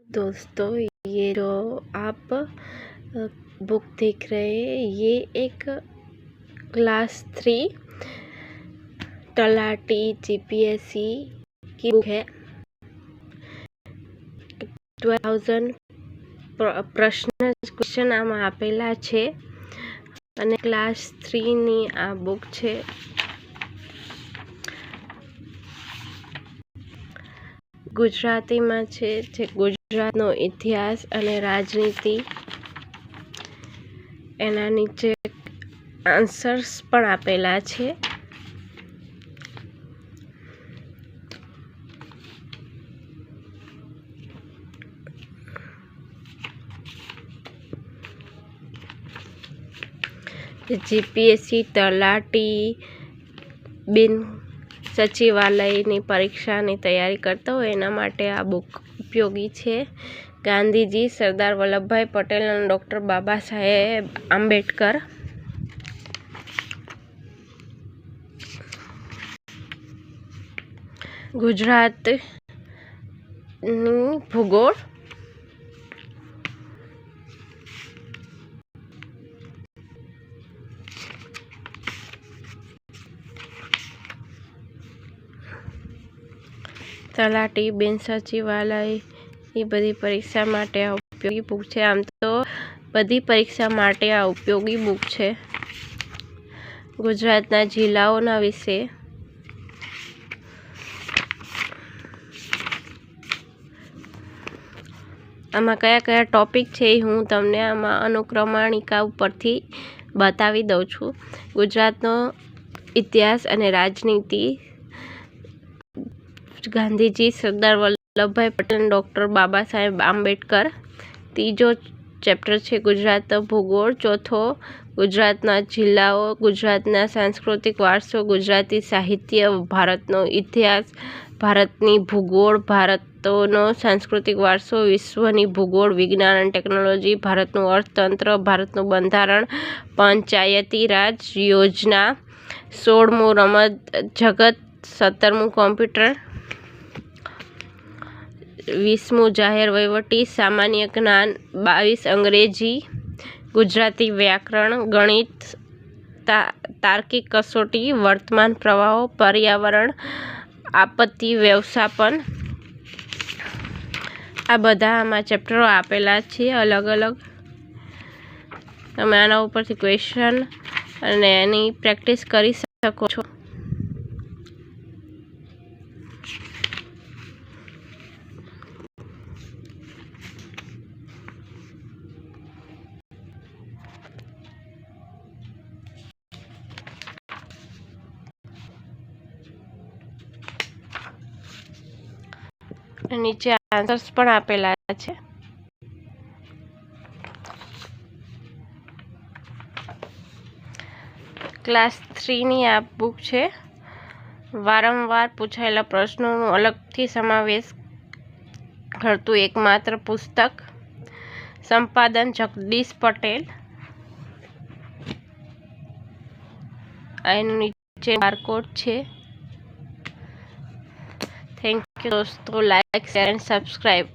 दोस्तों, ये जो आप बुक देख रहे हैं, ये एक क्लास 3 तलाटी जीपीएससी की बुक है। 12,000 પ્રશ્ન ક્વેશ્ચન આમાં આપેલા છે અને ક્લાસ 3ની આ બુક છે। ગુજરાતીમાં છે, જે ગુજરાતનો ઇતિહાસ અને રાજનીતિ, એના નીચે આન્સર્સ પણ આપેલા છે। જીપીએસસી તલાટી બિન સચિવાલયની પરીક્ષાની તૈયારી કરતા હોય એના માટે આ બુક ઉપયોગી છે। ગાંધીજી, સરદાર વલ્લભભાઈ પટેલ અને ડૉક્ટર બાબા સાહેબ આંબેડકર। ગુજરાતની ભૂગોળ, તલાટી, બિન સચિવાલય, એ બધી પરીક્ષા માટે આ ઉપયોગી બુક છે। આમ તો બધી પરીક્ષા માટે આ ઉપયોગી બુક છે। ગુજરાતના જિલ્લાઓના વિશે, આમાં કયા કયા ટોપિક છે એ હું તમને આમાં અનુક્રમણિકા ઉપરથી બતાવી દઉં છું। ગુજરાતનો ઇતિહાસ અને રાજનીતિ, ગાંધીજી, સરદાર વલ્લભભાઈ પટેલ, ડૉક્ટર બાબા સાહેબ આંબેડકર। ત્રીજો ચેપ્ટર છે ગુજરાતનો ભૂગોળ। ચોથો ગુજરાતના જિલ્લાઓ, ગુજરાતના સાંસ્કૃતિક વારસો, ગુજરાતી સાહિત્ય, ભારતનો ઇતિહાસ, ભારતની ભૂગોળ, ભારતનો સાંસ્કૃતિક વારસો, વિશ્વની ભૂગોળ, વિજ્ઞાન અને ટેકનોલોજી, ભારતનું અર્થતંત્ર, ભારતનું બંધારણ, પંચાયતી રાજ યોજના, 16મું રમત જગત, 17મું કોમ્પ્યુટર, 20મું જાહેર વહીવટી, સામાન્ય જ્ઞાન, 22 અંગ્રેજી, ગુજરાતી વ્યાકરણ, ગણિત, તાર્કિક કસોટી, વર્તમાન પ્રવાહો, પર્યાવરણ, આપત્તિ વ્યવસ્થાપન। આ બધા આમાં ચેપ્ટરો આપેલા છે અલગ અલગ। તમે આના ઉપરથી ક્વેશ્ચન અને એની પ્રેક્ટિસ કરી શકો છો। નીચે આન્સર્સ પણ આપેલા છે। ક્લાસ 3ની આ બુક છે। વારંવાર પૂછાયેલા પ્રશ્નોનો અલગથી સમાવેશ કરતું એકમાત્ર પુસ્તક। સંપાદન જગદીશ પટેલ। એનું નીચે બારકોડ છે। થેન્ક યુ દોસ્તો, લાઈક, શેર એન્ડ સબસ્ક્રાઈબ।